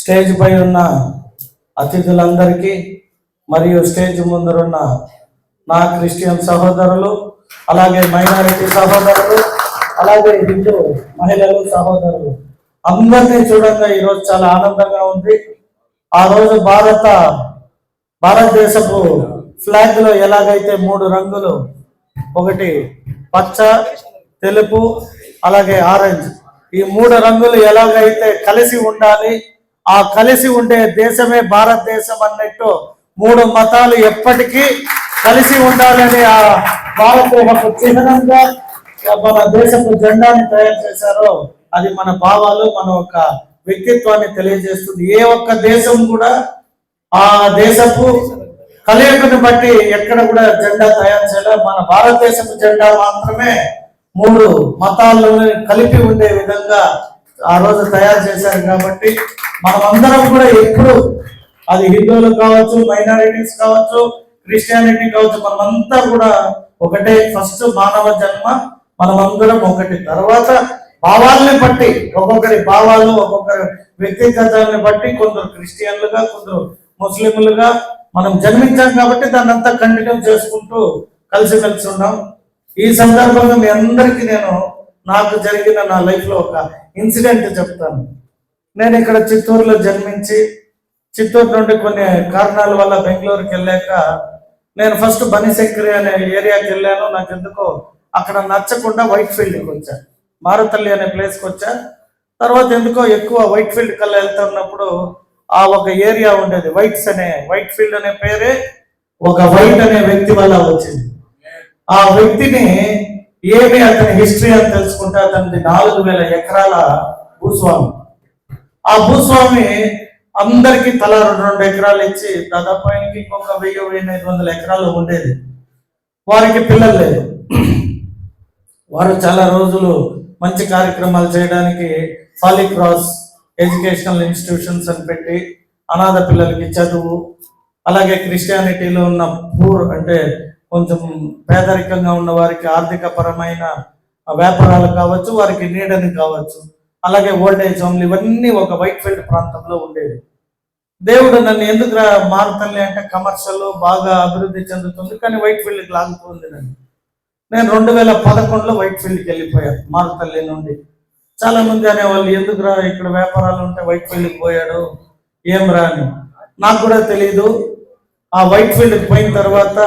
Stage పై ఉన్న అతిథులందరికీ మరియు stage ముందరున్న నా క్రిస్టియన్ సహోదరులు, అలాగే మైనారిటీ సహోదరులు, అలాగే హిందూ మహిళలు సహోదరులు అందరినీ చూడంగా ఈరోజు చాలా ఆనందంగా ఉంది. ఆ రోజు భారతదేశపు ఫ్లాగ్ లో ఎలాగైతే 3 రంగులు, ఒకటి పచ్చ, తెలుపు, అలాగే ఆరెంజ్, ఈ 3 రంగులు ఎలాగైతే కలిసి ఉండాలి, ఆ కలిసి ఉండే దేశమే భారతదేశం అన్నట్టు 3 మతాలు ఎప్పటికీ కలిసి ఉండాలని ఆ భారతదేశపు చిహ్నంగా మన దేశపు జెండాని తయారు చేశారో అది మన భావాలు, మన ఒక వ్యక్తిత్వాన్ని తెలియజేస్తుంది. ఏ ఒక్క దేశం కూడా ఆ దేశపు కలయికను బట్టి ఎక్కడ కూడా జెండా తయారు చేయలేదు. మన భారతదేశపు జెండా మాత్రమే 3 మతాలను కలిపి ఉండే విధంగా ఆ రోజు తయారు చేశారు. కాబట్టి మనమందరం కూడా ఎప్పుడు, అది హిందువులు కావచ్చు, మైనారిటీస్ కావచ్చు, క్రిస్టియానిటీ కావచ్చు, మనమంతా కూడా ఒకటే. ఫస్ట్ మానవ జన్మ, మనమందరం ఒకటి. తర్వాత భావాలని బట్టి, ఒక్కొక్కరి భావాలు, ఒక్కొక్కరి వ్యక్తిగతాన్ని బట్టి కొందరు క్రిస్టియన్లుగా, కొందరు ముస్లింలుగా మనం జన్మించాం. కాబట్టి దాన్ని అంతా కంటిన్యూ చేసుకుంటూ కలిసి ఉన్నాం. ఈ సందర్భంగా మీ అందరికీ నేను నాకు జరిగిన నా లైఫ్ లో ఒక ఇన్సిడెంట్ చెప్తాను. నేను ఇక్కడ చిత్తూరులో జన్మించి చిత్తూరు నుండి కొన్ని కారణాల వల్ల బెంగళూరుకి వెళ్ళాక నేను ఫస్ట్ బనిశంకరి అనే ఏరియాకి వెళ్ళాను. నాకు ఎందుకో అక్కడ నచ్చకుండా వైట్ ఫీల్డ్కి వచ్చా, మారుతల్లి అనే ప్లేస్కి వచ్చా. తర్వాత ఎందుకో ఎక్కువ వైట్ ఫీల్డ్ కల్లా వెళ్తున్నప్పుడు ఆ ఒక ఏరియా ఉండేది, వైట్ ఫీల్డ్ అనే పేరే ఒక వైట్ అనే వ్యక్తి వల్ల వచ్చింది. ఆ వ్యక్తిని ఏమి అతని హిస్టరీ అని తెలుసుకుంటే అతనిది 4000 ఎకరాల భూస్వామి. ఆ భూస్వామి అందరికి తలా 2 ఎకరాలు ఇచ్చి దాదాపు ఆయనకి ఇంకొక 1000-1500 ఎకరాలు ఉండేది. వారికి పిల్లలు లేదు. వారు చాలా రోజులు మంచి కార్యక్రమాలు చేయడానికి పాలిక్రాస్ ఎడ్యుకేషనల్ ఇన్స్టిట్యూషన్స్ అని పెట్టి అనాథ పిల్లలకి చదువు, అలాగే క్రిస్టియానిటీలో ఉన్న పూర్ అంటే కొంచెం పేదరికంగా ఉన్న వారికి ఆర్థిక పరమైన వ్యాపారాలు కావచ్చు, వారికి నీడని కావచ్చు, అలాగే ఓల్డేజ్ హోమ్లు, ఇవన్నీ ఒక వైట్ ఫీల్డ్ ప్రాంతంలో ఉండేది. దేవుడు నన్ను ఎందుకు మారుతల్లి అంటే కమర్షియల్ బాగా అభివృద్ధి చెందుతుంది, కానీ వైట్ ఫీల్డ్కి లాగుతుంది నన్ను. నేను 2011లో వైట్ ఫీల్డ్కి వెళ్ళిపోయాను మారుతల్లి నుండి. చాలా మంది అనేవాళ్ళు ఎందుకురా ఇక్కడ వ్యాపారాలు ఉంటే వైట్ ఫీల్డ్కి పోయాడు, ఏం రా అని. నాకు కూడా తెలీదు. ఆ వైట్ ఫీల్డ్కి పోయిన తర్వాత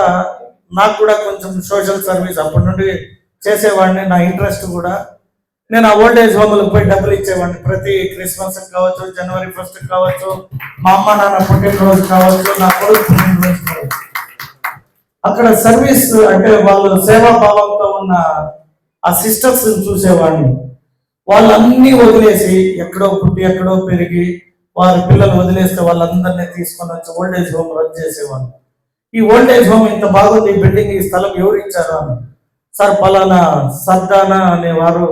నాకు కూడా కొంచెం సోషల్ సర్వీస్ అప్పటి నుండి చేసేవాడిని. నా ఇంట్రెస్ట్ కూడా, నేను ఆ ఓల్డేజ్ హోమ్లకు పోయి డబ్బులు ఇచ్చేవాడిని. ప్రతి క్రిస్మస్ కావచ్చు, జనవరి 1 కావచ్చు, మా అమ్మ నాన్న పుట్టినరోజు కావచ్చు, నా కొడుకు పుట్టినరోజు కావచ్చు. అక్కడ సర్వీస్ అంటే వాళ్ళు సేవాభావంతో ఉన్న ఆ సిస్టర్స్ చూసేవాడిని. వాళ్ళన్నీ వదిలేసి ఎక్కడో పుట్టి ఎక్కడో పెరిగి వారి పిల్లలు వదిలేస్తే వాళ్ళందరినీ తీసుకొని వచ్చి ఓల్డేజ్ హోమ్ రన్ చేసేవాళ్ళు. ఈ ఓల్డేజ్ హోమ్ ఇంత బాగుంది, ఈ బిల్డింగ్, ఈ స్థలం ఎవరు ఇచ్చారు అని. సార్ పలానా సర్దానా అనేవారు,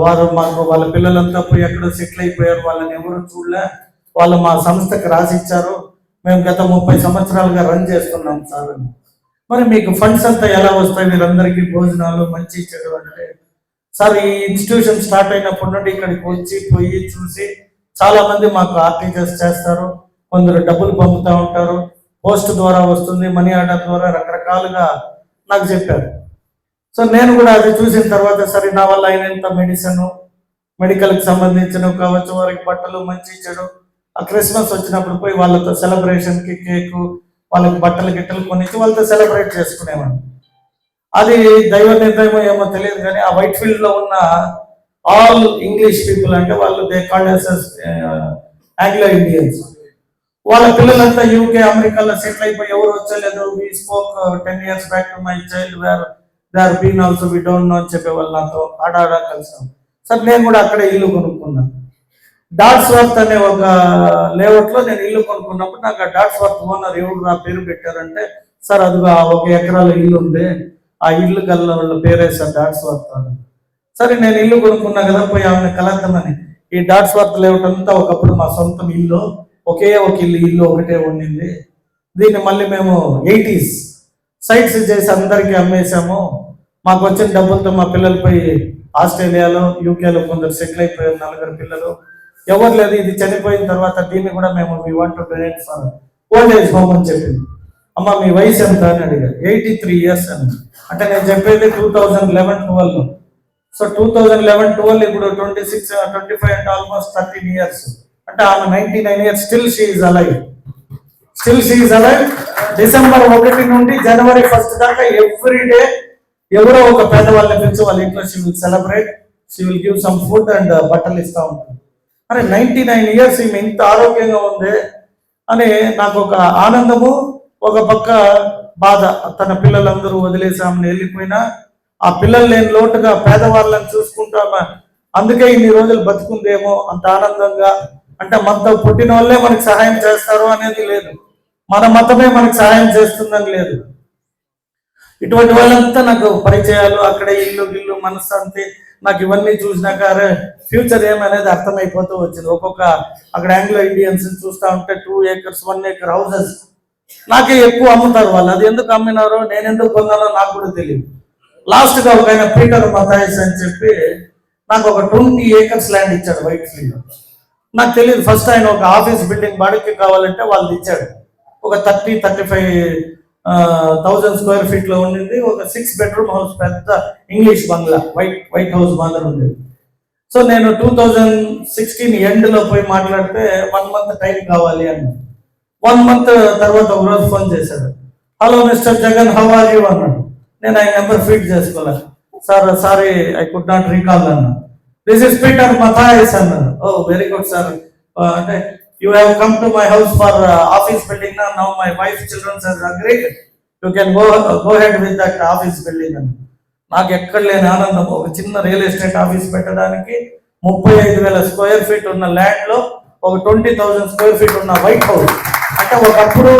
వారు మాకు వాళ్ళ పిల్లలంతా పోయి ఎక్కడో సెటిల్ అయిపోయారు, వాళ్ళని ఎవరు చూడలే, వాళ్ళు మా సంస్థకి రాసిచ్చారు, మేము గత 30 సంవత్సరాలుగా రన్ చేస్తున్నాం సార్ అని. మరి మీకు ఫండ్స్ అంతా ఎలా వస్తాయి, వీరందరికీ భోజనాలు మంచి చెడు అంటే, సార్ ఈ ఇన్స్టిట్యూషన్ స్టార్ట్ అయినప్పటి నుండి ఇక్కడికి వచ్చి పోయి చూసి చాలా మంది మాకు ఆర్టీజీఎస్ చేస్తారు, కొందరు డబ్బులు పంపుతూ ఉంటారు, పోస్ట్ ద్వారా వస్తుంది, మనీ ఆర్డర్ ద్వారా, రకరకాలుగా నాకు చెప్పారు. సో నేను కూడా అది చూసిన తర్వాత సరే నా వల్ల అయినంత మెడికల్కి సంబంధించిన కావచ్చు, వారికి బట్టలు మంచి చెడు, ఆ క్రిస్మస్ వచ్చినప్పుడు పోయి వాళ్ళతో సెలబ్రేషన్కి కేకు, వాళ్ళకి బట్టలు గిట్టలు కొనిచ్చి వాళ్ళతో సెలబ్రేట్ చేసుకునేవాడిని. అది దైవ నిర్ణయం ఏమో తెలియదు, కానీ ఆ వైట్ ఫీల్డ్ లో ఉన్న ఆల్ ఇంగ్లీష్ పీపుల్, అంటే వాళ్ళు దే కాల్డ్ ఆంగ్లో ఇండియన్స్, వాళ్ళ పిల్లలంతా యూకే అమెరికాలో సెటిల్ అయిపోయి ఎవరు వచ్చలేదు. We spoke 10 years back to my child where they are been also we don't know అని చెప్పేవాళ్ళు నాతో ఆడ కలిసాం. సార్ నేను కూడా అక్కడే ఇల్లు కొనుక్కున్నాను. డాట్స్వర్త్ అనే ఒక లేఅవుట్ లో నేను ఇల్లు కొనుక్కున్నప్పుడు నాకు ఆ డాట్స్వర్త్ ఓనర్ ఎవరు నా పేరు పెట్టారంటే, సార్ అదిగా 1 ఎకరాల ఇల్లు ఉంది, ఆ ఇల్లు గల్ల వాళ్ళ పేరే సార్ డాట్స్వర్త్ అని. సరే నేను ఇల్లు కొనుక్కున్నా కదా, పోయి ఆమెను కలద్దామని. ఈ డాట్స్వర్త్ లేఅవుట్ అంతా ఒకప్పుడు మా సొంతం ఇల్లు, ఒకే ఒక ఇల్లు ఒకటే ఉండింది. దీన్ని మళ్ళీ మేము 80s సైట్స్ చేసి అందరికీ అమ్మేశాము. మాకు వచ్చిన డబ్బులతో మా పిల్లలు పోయి ఆస్ట్రేలియాలో, యూకేలో కొందరు సెటిల్ అయిపోయారు, 4 పిల్లలు. ఎవరు లేదు, ఇది చనిపోయిన తర్వాత దీన్ని కూడా మేము we want to donate for old age home అని చెప్పింది. అమ్మ మీ వయసు ఎంత అని అడిగారు. 83 years అని. అంటే నేను చెప్పేది 2011-12. సో 2011-12 ఇప్పుడు 26-25 అంటే ఆల్మోస్ట్ 13 years. అంటే ఆమె 99 years, still she is alive. December 1 నుండి జనవరి 1 దాకా ఎవ్రీ డే ఎవరో ఒక పేదవాళ్ళని పిలిచి వాళ్ళ ఇంట్లో she will celebrate, she will give some food and బట్టలు ఇస్తూ ఉంటుంది. అరే 99 years ఈమె ఇంత ఆరోగ్యంగా ఉంది అని నాకు ఒక ఆనందము, ఒక పక్క బాధ. తన పిల్లలందరూ వదిలేసి ఆమెను వెళ్ళిపోయినా ఆ పిల్లలు లేని లోటుగా పేదవాళ్ళని చూసుకుంటామా, అందుకే ఇన్ని రోజులు బతుకుందేమో అంత ఆనందంగా. అంటే మనతో పుట్టిన వాళ్ళే మనకి సహాయం చేస్తారు అనేది లేదు, మన మతమే మనకి సహాయం చేస్తుందని లేదు. ఇటువంటి వాళ్ళంతా నాకు పరిచయాలు, అక్కడే ఇల్లు మనశ్శాంతి. నాకు ఇవన్నీ చూసినాక ఫ్యూచర్ ఏమనేది అర్థమైపోతూ వచ్చింది. ఒక్కొక్క అక్కడ ఆంగ్లో ఇండియన్స్ చూస్తూ ఉంటే 2 acres 1 acre హౌసెస్ నాకే ఎక్కువ అమ్ముతారు వాళ్ళు. అది ఎందుకు అమ్మినారో నేను ఎందుకు కొన్నానో నాకు కూడా తెలియదు. లాస్ట్గా ఒక ఆయన పీటర్ మథాయిస్ అని చెప్పి నాకు ఒక 20 acres ల్యాండ్ ఇచ్చాడు వైట్ ఫీల్డ్. నాకు తెలియదు. ఫస్ట్ ఆయన ఒక ఆఫీస్ బిల్డింగ్ బాడీకి కావాలంటే వాళ్ళు ఇచ్చాడు. ఒక 30-35,000 square feet లో ఉండింది. ఒక 6 bedroom హౌస్, పెద్ద ఇంగ్లీష్ బంగ్లా, వైట్ హౌస్ మాదిరి ఉండేది. సో నేను 2016 ఎండ్లో పోయి మాట్లాడితే 1 month టైం కావాలి అన్న. 1 month తర్వాత ఒక రోజు ఫోన్ చేశాడు. Hello mister Jagan, how are you అన్నాడు. నేను ఆయన నెంబర్ ఫీడ్ చేసుకోలే. Sorry I could not recall అన్నా. దిస్ ఇస్ పీటర్ మథాయిస్ అన్నాడు. Oh very good sir. అంటే you have come to my house for office building now my wife children has agreed you can go ahead with that office building అని. నాకు ఎక్కడ లేని ఆనందం. ఒక చిన్న real estate office పెట్టడానికి 35,000 square feet ఉన్న ల్యాండ్ లో ఒక 20,000 square feet ఉన్న వైట్ హౌస్. అంటే ఒకప్పుడు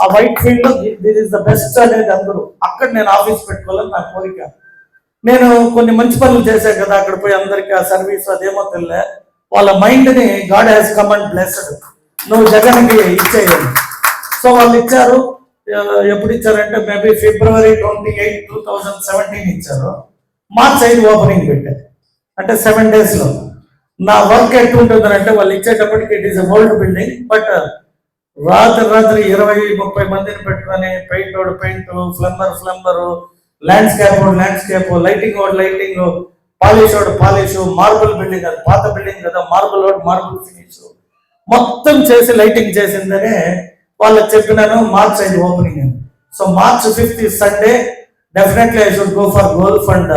ఆ వైట్ ఫీల్డ్ లో దిస్ ఇస్ ద బెస్ట్ అనేది అందరూ. అక్కడ నేను ఆఫీస్ పెట్టుకోవాలని నా కోరిక. నేను కొన్ని మంచి పనులు చేశాను కదా అక్కడ పోయి అందరికి ఆ సర్వీస్ అదేమో తెలియలే. వాళ్ళ మైండ్ ని God has come and blessed, నువ్వు జగన్కి ఇచ్చేయాలి. సో వాళ్ళు ఇచ్చారు. ఎప్పుడు ఇచ్చారంటే మేబీ February 28, 2017 ఇచ్చారు. March 5 ఓపెనింగ్ పెట్టారు. అంటే 7 days లో. నా వర్క్ ఎట్టుంటుందని అంటే వాళ్ళు ఇచ్చేటప్పటికి it is a old building, but రాత్రి 20-30 మందిని పెట్టుకొని paint, plumber, landscape, lighting, polish, marble building, అది పాత బిల్డింగ్ కదా, మార్బుల్ ఫినిష్ మొత్తం చేసి లైటింగ్ చేసిందనే వాళ్ళకి చెప్పినాను. March 5 ఓపెనింగ్ అని. So March 5 Sunday definitely I should go for golf and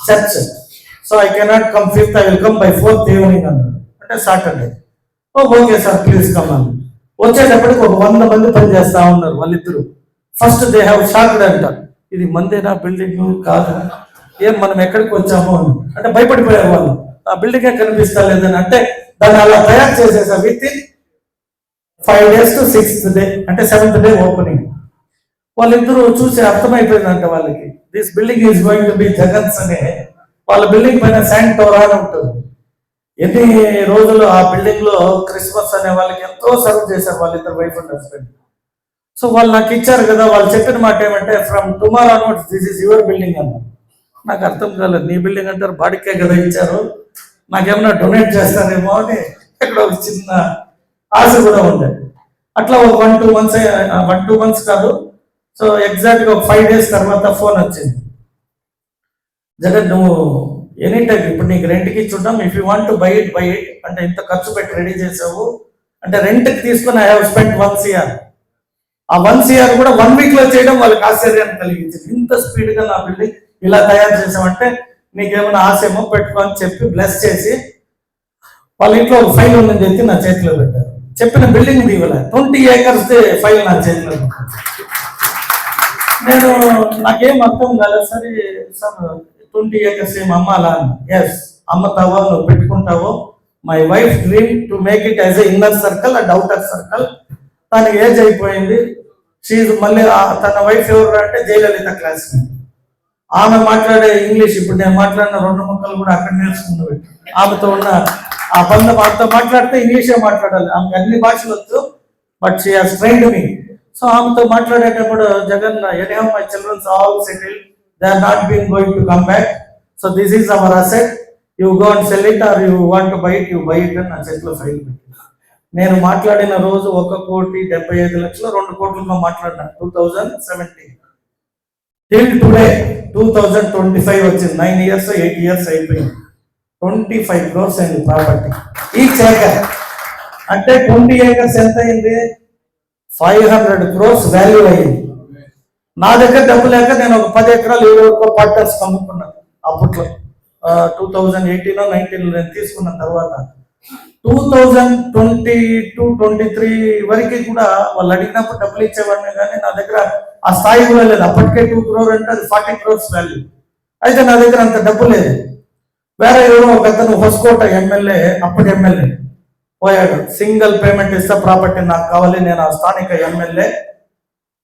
church. So I cannot come 5th, I will come by 4th evening అన్నాడు. అంటే Saturday. Okay sir please come అని. వచ్చేటప్పటికి ఒక 100 మంది పని చేస్తా ఉన్నారు వాళ్ళిద్దరు. ఫస్ట్ దే హ్యావ్ షాక్డ్ అంట, ఇది మందేనా బిల్డింగ్ కాదు, ఏం మనం ఎక్కడికి వచ్చాము అని. అంటే భయపడిపోయారు వాళ్ళు, ఆ బిల్డింగే కనిపిస్తా లేదని. అంటే దాన్ని అలా తయారు చేసేసా. Within 5 days to 6th day, అంటే 7th day ఓపెనింగ్. వాళ్ళిద్దరూ చూసి అర్థమైపోయిందంట వాళ్ళకి, this building is going to be Jagan's అనే. వాళ్ళ బిల్డింగ్ పైన శాంటోరా అని ఉంటుంది. ఎన్ని రోజులు ఆ బిల్డింగ్ లో క్రిస్మస్ అనే వాళ్ళకి ఎంతో సర్వ్ చేశారు వాళ్ళిద్దరు వైఫ్ అండ్ హస్బెండ్. సో వాళ్ళు నాకు ఇచ్చారు కదా, వాళ్ళు చెప్పిన మాట ఏమంటే from tomorrow onwards this is your building అన్న. నాకు అర్థం కాలేదు. నీ బిల్డింగ్ అంటారు, బాడీకే కదా ఇచ్చారు, నాకేమన్నా డొనేట్ చేస్తారేమో అని ఇక్కడ ఒక చిన్న ఆశ కూడా ఉంది. అట్లా ఒక 1-2 months కాదు. సో ఎగ్జాక్ట్ గా ఒక 5 days తర్వాత ఫోన్ వచ్చింది. జగన్ నువ్వు ఎనీ టైం ఇప్పుడు నీకు రెంట్కి ఇచ్చుంటాం, if you want to buy it అంటే ఇంత ఖర్చు పెట్టి రెడీ చేసావు అంటే రెంట్కి తీసుకుని ఐ హావ్ స్పెంట్ 1 CR. ఆ 1 CR కూడా 1 week లో చేయడం వాళ్ళకి ఆశ్చర్యాన్ని కలిగించింది. ఇంత స్పీడ్ గా నా బిల్డింగ్ ఇలా తయారు చేసామంటే నీకేమైనా ఆశ ఏమో పెట్టుకో అని చెప్పి బ్లెస్ చేసి వాళ్ళ ఇంట్లో ఒక ఫైల్ ఉందని చెప్పి నా చేతిలో పెట్టారు. చెప్పిన బిల్డింగ్ దీవలే 20 acres ఫైల్ నా చేతిలో పెట్టారు. నేను నాకేం అర్థం కాలేదు. సరే సార్ 20 acres ఏం అమ్మాలా? ఎస్ అమ్ముతావో, నువ్వు పెట్టుకుంటావో. My wife dream to make it as a inner circle and outer circle. తనకి ఏజ్ అయిపోయింది. మళ్ళీ తన వైఫ్ ఎవరు అంటే జయలలిత క్లాస్మేట్. ఆమె మాట్లాడే ఇంగ్లీష్ ఇప్పుడు నేను మాట్లాడిన 2 ముక్కలు కూడా అక్కడ నేర్చుకున్నవి. ఆమెతో ఉన్న ఆ బంధం, ఆమెతో మాట్లాడితే ఇంగ్లీషే మాట్లాడాలి. ఆమెకు అన్ని భాషలు వచ్చు, but she has trained me. So ఆమెతో మాట్లాడేటప్పుడు Jagan anyhow my childrens all settled, they are not been going to come back, so this is our asset. You go and sell it or you want buy it, you buy it అని నా చేతిలో file పెట్టి, నేను మాట్లాడిన రోజు 1,75,00,000 2 కోట్లతో మాట్లాడినా 2017 till today 2025 వచ్చింది. 9 years 8 years అయిపోయింది. 25 crores అయింది ప్రాపర్టీ ఈచ్ ఏకర్. అంటే 20 acres ఎంత అయింది? 500 crores వాల్యూ అయింది. నా దగ్గర డబ్బు లేక నేను ఒక 10 ఎకరాలు ఎవరికో పార్ట్నర్స్ అమ్ముకున్నాను అప్పట్లో. 2018-19 నేను తీసుకున్న తర్వాత 2022-23 వరకు కూడా వాళ్ళు అడిగినప్పుడు డబ్బులు ఇచ్చేవాడిని, కానీ నా దగ్గర ఆ స్థాయి కూడా లేదు. అప్పటికే 2 crore అంటే అది 40 crores వాల్యూ. అయితే నా దగ్గర అంత డబ్బు లేదు. వేరే ఎవరో ఒక అతను హొస్కోట ఎమ్మెల్యే, అప్పటి ఎమ్మెల్యే పోయాడు, సింగిల్ పేమెంట్ ఇస్తా ప్రాపర్టీ నాకు కావాలి, నేను ఆ స్థానిక ఎమ్మెల్యే,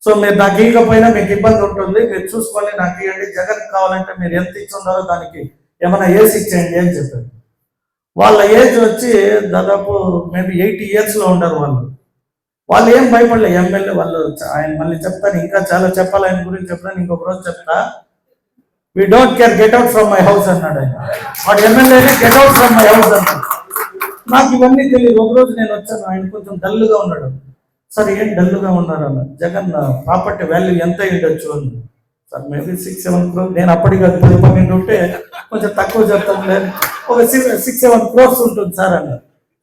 సో మీరు నాకు ఇవ్వకపోయినా మీకు ఇబ్బంది ఉంటుంది, మీరు చూసుకొని నాకు ఇవ్వండి, జగన్ కావాలంటే మీరు ఎంత ఇచ్చున్నారో దానికి ఏమైనా ఏసి ఇచ్చేయండి అని చెప్పారు. వాళ్ళ ఏజ్ వచ్చి దాదాపు మేబీ 80 years లో ఉండరు వాళ్ళు ఏం భయపడలే ఎమ్మెల్యే వాళ్ళు. ఆయన మళ్ళీ చెప్తాను, ఇంకా చాలా చెప్పాలి ఆయన గురించి, చెప్తాను ఇంకొక రోజు చెప్తా. We don't care, get out from my house అన్నాడు ఆయన. వాడు ఎమ్మెల్యేనే get out from my house అన్నాడు. నాకు ఇవన్నీ తెలియదు. ఒకరోజు నేను వచ్చాను, ఆయన కొంచెం డల్గా ఉన్నాడు. సార్ ఏం డల్గా ఉన్నారు అన్న, జగన్ ప్రాపర్టీ వాల్యూ ఎంత ఉండొచ్చు అన్న. Sir maybe 6-7 crores. నేను అప్పటికి 10-12 ఉంటే కొంచెం తక్కువ చెప్తాను లేదు, ఒక 6-7 crores ఉంటుంది సార్ అన్న.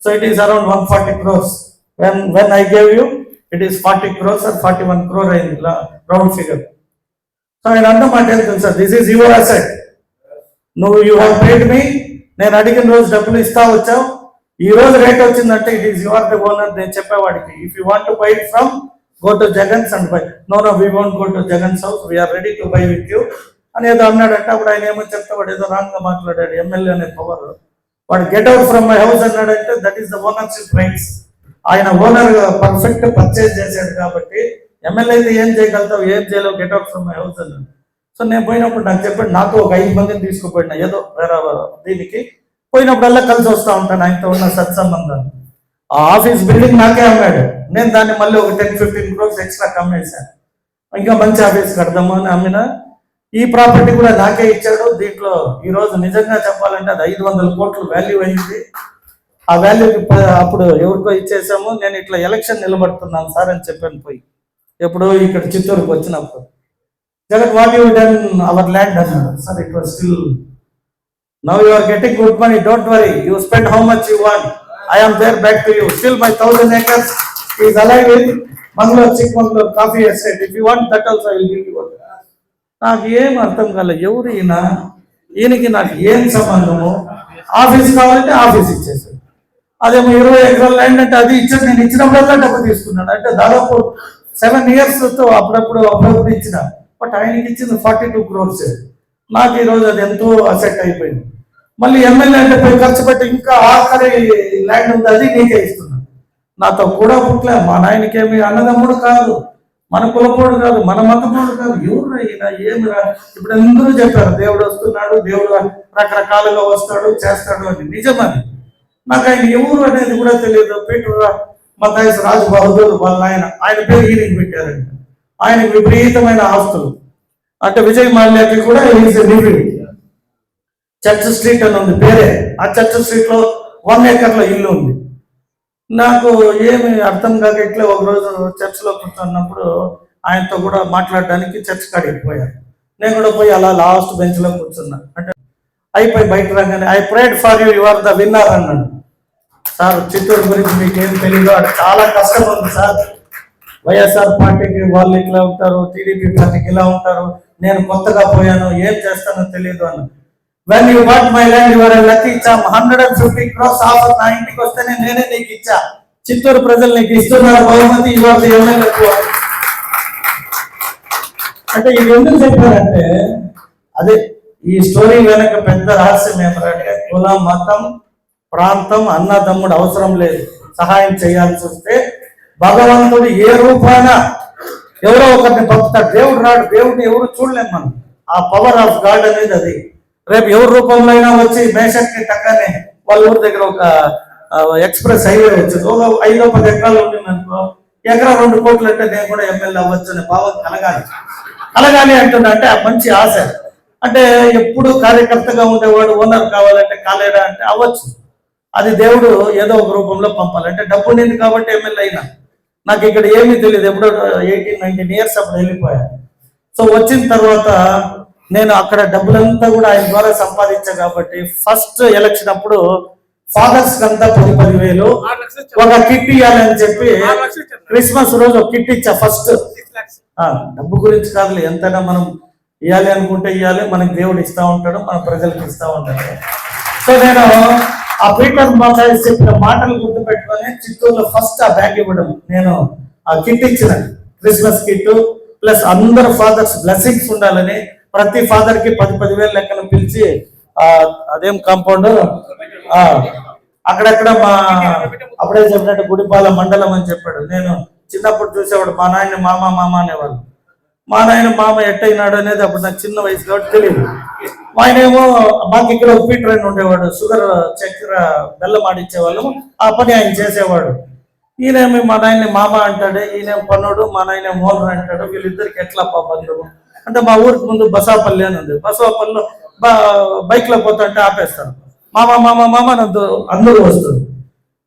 So it is around 140 crores. when I gave you it is 40 crores or 41 crore అయింది రౌండ్ ఫిగర్. సో ఆయన అన్న మాట ఏంటంటే sir, this is your asset, నువ్వు యూ హ్యావ్ పేడ్ మీ, నేను అడిగిన రోజు డబ్బులు ఇస్తా వచ్చావు, ఈ రోజు రేట్ వచ్చిందంటే it is your the owner. నేను చెప్పేవాడికి if you want to buy it from go to Jagan's and buy. No we want go to Jagan's house, we are ready to buy with you అని ఏదో అన్నాడంటే, అప్పుడు ఆయన ఏమో చెప్తే వాడు ఏదో రాంగ్ గా మాట్లాడాడు. ఎమ్మెల్యే అనే పవర్, వాడు get out from my house అన్నాడంటే that is the ownership rights. ఆయన ఓనర్ పర్ఫెక్ట్ పర్చేజ్ చేశాడు కాబట్టి ఎమ్మెల్యే అయితే ఏం చేయగలుగుతావు, ఏం చేయలేవు, get out from my house అన్నాడు. సో నేను పోయినప్పుడు నాకు చెప్పాడు, నాకు ఒక 5 మందిని తీసుకుపోయినా ఏదో వేరే దీనికి, పోయినప్పుడల్లా కలిసి వస్తూ ఉంటాను ఆయనతో ఉన్న సత్సంబంధాలు. ఆ ఆఫీస్ బిల్డింగ్ నాకే అమ్మాడు, నేను దాన్ని మళ్ళీ ఒక 10-15 crores ఎక్స్ట్రా కమ్మేశాను, ఇంకా మంచి ఆఫీస్ కడదాము అని అమ్మిన. ఈ ప్రాపర్టీ కూడా నాకే ఇచ్చాడు. దీంట్లో ఈరోజు నిజంగా చెప్పాలంటే అది 500 కోట్లు వాల్యూ అయింది. ఆ వాల్యూకి అప్పుడు ఎవరికో ఇచ్చేసాము. నేను ఇట్లా ఎలక్షన్ నిలబడుతున్నాను సార్ అని చెప్పాను పోయి, ఎప్పుడు ఇక్కడ చిత్తూరుకు వచ్చినప్పుడు. Jagan what you done our land అన్నాడు. Sir it was still, now you are getting good money, don't worry, you spend how much you want, I am there back to you, still my 1000 acres is alive in Mangaluru, Chikmagalur coffee estate, if you want that also I will give you. నాకు ఏం అర్థం కాలేదు, ఎవరు ఈయనకి నాకు ఏం సంబంధము, office కావాలంటే ఆఫీస్ ఇచ్చేసాడు. అదేమో 20 acres ల్యాండ్ అంటే అది ఇచ్చాడు, నేను ఇచ్చినప్పుడల్లా డబ్బు తీసుకున్నాడు. అంటే దాదాపు 7 years తో అప్పుడప్పుడు ఇచ్చిన, బట్ ఆయనకి ఇచ్చింది 42 crores. నాకు ఈరోజు అది ఎంతో అసెట్ అయిపోయింది. మళ్ళీ ఎమ్మెల్యే అంటే పోయి ఖర్చు పెట్టి ఇంకా ఆఖరి ల్యాండ్ ఉంది, అది నీకే ఇస్తున్నాను. నాతో కూడా పుట్లే, మా నాయనకేమి అన్నదమ్ముడు కాదు, మన కులపోడు కాదు, మన మతపోడు కాదు, ఎవరు అయినా ఏమిరా. ఇప్పుడు అందరూ చెప్పారు దేవుడు వస్తున్నాడు, దేవుడు రకరకాలుగా వస్తాడు చేస్తాడు అని. నిజమని నాకు ఆయన ఎవరు అనేది కూడా తెలియదు. పీటర్ మతాయిస్ రాజు బహదూర్ వాళ్ళ ఆయన పేరు ఈయనకి పెట్టారంట. ఆయనకు విపరీతమైన ఆస్తులు, అంటే విజయ్ మాల్యాకి కూడా చర్చ్ స్ట్రీట్ అని ఉంది పేరే. ఆ చర్చ్ స్ట్రీట్ లో 1 acre లో ఇల్లు ఉంది. నాకు ఏమి అర్థం కాక ఇట్లా ఒకరోజు చర్చ్లో కూర్చున్నప్పుడు ఆయనతో కూడా మాట్లాడడానికి చర్చ్ కాడికి పోయాను. నేను కూడా పోయి అలా లాస్ట్ బెంచ్ లో కూర్చున్నా. అంటే అయిపోయి బయట రాగానే I prayed for you, you are the winner అన్నాడు. సార్ చిత్తూరు గురించి మీకేం తెలీదు, అది చాలా కష్టం ఉంది సార్. వైఎస్ఆర్ పార్టీకి వాళ్ళు ఇట్లా ఉంటారు, టీడీపీ పార్టీకి ఇలా ఉంటారు, నేను కొత్తగా పోయాను, ఏం చేస్తానో తెలియదు అన్న. When you what my land your lucky, ఇచ్చా 150 crores ఆఫర్ నా ఇంటికి వస్తేనే నేనే నీకు ఇచ్చా, చిత్తూరు ప్రజలు నీకు ఇస్తున్నారు బహుమతి, ఇవాళ ఎమ్మెల్యే. అంటే ఇది ఎందుకు చెప్పారంటే, అదే ఈ స్టోరీ వెనక పెద్ద రహస్యం ఏమంటే, కుల మతం ప్రాంతం అన్నదమ్ముడు అవసరం లేదు. సహాయం చేయాల్సి వస్తే భగవంతుడు ఏ రూపాన ఎవరో ఒకరిని పంపుతాడు. దేవుడు రాడు, దేవుడిని ఎవరు చూడలేము మనం. ఆ పవర్ ఆఫ్ గాడ్ అనేది అది. రేపు ఎవరి రూపంలో అయినా వచ్చి మేషక్కి టక్కనే వాళ్ళ ఊరి దగ్గర ఒక ఎక్స్ప్రెస్ హైవే వచ్చింది, ఒక 5-10 ఎకరాలు ఉంటుంది అనుకో, ఎకరా 2 కోట్లు అంటే నేను కూడా ఎమ్మెల్యే అవ్వచ్చు అనే భావం కలగాలి అంటున్నా. అంటే ఆ మంచి ఆశ. అంటే ఎప్పుడు కార్యకర్తగా ఉండేవాడు ఓనర్ కావాలంటే కాలేడా అంటే అవ్వచ్చు. అది దేవుడు ఏదో ఒక రూపంలో పంపాలి. అంటే డబ్బు ఉండింది కాబట్టి ఎమ్మెల్యే అయినా. నాకు ఇక్కడ ఏమీ తెలియదు. ఎప్పుడో 18-19 ఇయర్స్ అప్పుడు వెళ్ళిపోయా. సో వచ్చిన తర్వాత నేను అక్కడ డబ్బులంతా కూడా ఆయన ద్వారా సంపాదించా కాబట్టి ఫస్ట్ ఎలక్షన్ అప్పుడు ఫాదర్స్ కంతా 10,000 ఒక కిట్ ఇవ్వాలని చెప్పి క్రిస్మస్ రోజు ఒక కిట్ ఇచ్చా ఫస్ట్. డబ్బు గురించి కాదులే, ఎంతైనా మనం ఇవ్వాలి అనుకుంటే ఇవ్వాలి, మనకి దేవుడు ఇస్తా ఉంటాడు, మన ప్రజలకు ఇస్తా ఉంటాడు. సో నేను ఆ పీటర్ మాసాయి చెప్పిన మాటలు గుర్తుపెట్టుకొని చిత్తూరులో ఫస్ట్ ఆ బ్యాగ్ ఇవ్వడం, నేను ఆ కిట్ ఇచ్చిన క్రిస్మస్ కిట్ ప్లస్ అందరు ఫాదర్స్ బ్లెస్సింగ్స్ ఉండాలని ప్రతి ఫాదర్ కి 10,000 లెక్కన పిలిచి అదేం కాంపౌండ్ అక్కడక్కడ మా అప్పుడే చెప్పినట్టు గుడిపాల మండలం అని చెప్పాడు. నేను చిన్నప్పుడు చూసేవాడు మా నాయన మామ మామ అనేవాళ్ళు. మా నాయన మామ ఎట్టయినాడు అనేది అప్పుడు నాకు చిన్న వయసు కాబట్టి తెలియదు. ఆయన ఏమో మాకు ఇక్కడ ఒక పీటర్ అని ఉండేవాడు, షుగర్ చక్కెర బెల్లం ఆడిచ్చేవాళ్ళము, ఆ పని ఆయన చేసేవాడు. ఈయనేమి మా నాయన్ని మామ అంటాడు, ఈయన పన్నుడు, మా నాయన మోహన్ అంటాడు. వీళ్ళిద్దరికి ఎట్లా బంధువు అంటే మా ఊరికి ముందు బసాపల్లి అని ఉంది. బసాపల్లిలో బైక్ లో పోతుంటే ఆపేస్తారు, మామ మామ మామ అందరూ వస్తుంది.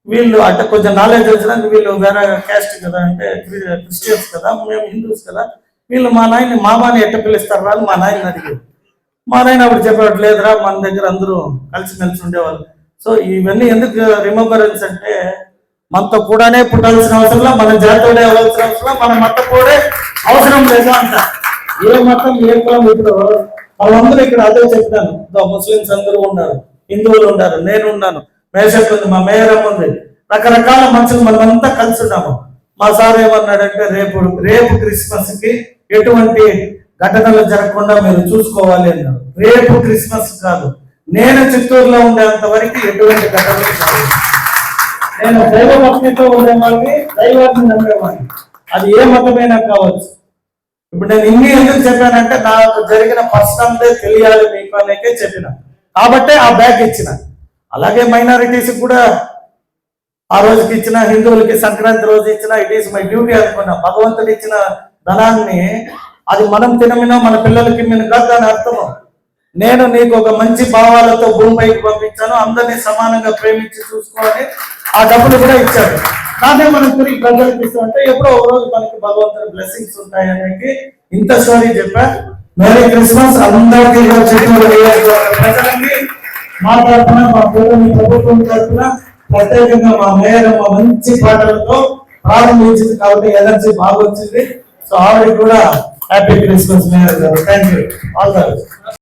వీళ్ళు అంటే కొంచెం నాలెడ్జ్ వచ్చినాక వీళ్ళు వేరే క్యాస్ట్ కదా, అంటే క్రిస్టియన్స్ కదా, మేము హిందూస్ కదా, వీళ్ళు మా నాయన్ని మామాని ఎట్ట పిలుస్తారు రా అని మా నాయన అడిగారు. మా నాయన అప్పుడు చెప్పేవాడు, లేదురా మన దగ్గర అందరూ కలిసిమెలిసి ఉండేవాళ్ళు. సో ఇవన్నీ ఎందుకు రిమెంబరెన్స్ అంటే మనతో కూడానే పుట్టాల్సిన అవసరంలా, మన జాతీయుడే అవ్వాల్సిన అవసరం, మన మతం కూడా అవసరం లేదు అంట. ఏ మతం ఏ కులం, ఇప్పుడు వాళ్ళందరూ ఇక్కడ అదే చెప్తాను. ముస్లిమ్స్ అందరూ ఉన్నారు, హిందువులు ఉన్నారు, నేను ఉన్నాను, మేషక్ ఉంది, మా మేయరమ్మ ఉంది, రకరకాల మనుషులు మనమంతా కలిసి ఉన్నాము. మా సార్ ఏమన్నాడంటే రేపు క్రిస్మస్ కి ఎటువంటి ఘటనలు జరగకుండా మీరు చూసుకోవాలి అన్నారు. రేపు క్రిస్మస్ కాదు, నేను చిత్తూరులో ఉండేంత వరకు ఎటువంటి ఘటనలు జరగదు. నేను దైవ భక్తితో ఉండేవాడిని, దైవాన్ని నమ్మేవాడిని, అది ఏ మతమైనా కావచ్చు. ఇప్పుడు నేను ఇన్ని ఎందుకు చెప్పానంటే నాకు జరిగిన పర్సనల్ తెలియాలి మీకు అనేకే చెప్పిన, కాబట్టే ఆ బ్యాగ్ ఇచ్చిన. అలాగే మైనారిటీస్ కూడా ఆ రోజుకి ఇచ్చిన, హిందువులకి సంక్రాంతి రోజు ఇచ్చిన, ఇట్ ఈస్ మై డ్యూటీ అనుకున్నా. భగవంతుడు ఇచ్చిన ధనాన్ని అది మనం తినమినో మన పిల్లలకి నేను కాదు అని అర్థము. నేను నీకు ఒక మంచి భావాలతో భూమిపైకి పంపించాను, అందరినీ సమానంగా ప్రేమించి చూసుకోవాలి. ఆ డబ్బులు కూడా ఇచ్చాడు. దాన్నే మనం తిరిగి ప్రజలకు ఇస్తామంటే ఎప్పుడో ఒక రోజు మనకి భగవంతుని బ్లెస్సింగ్స్ ఉంటాయి అనేది ఇంత స్టోరీ చెప్పా. మేరీ క్రిస్మస్ అందరికీ ప్రజలకి మా తరఫున, మా ప్రభుత్వం తరఫున ప్రత్యేకంగా మా మేయర్ మంచి పాటలతో ప్రారంభించింది కాబట్టి ఎనర్జీ బాగా వచ్చింది. సో ఆవిడకి కూడా హ్యాపీ క్రిస్మస్ మేయర్ గారు. Thank you all the best.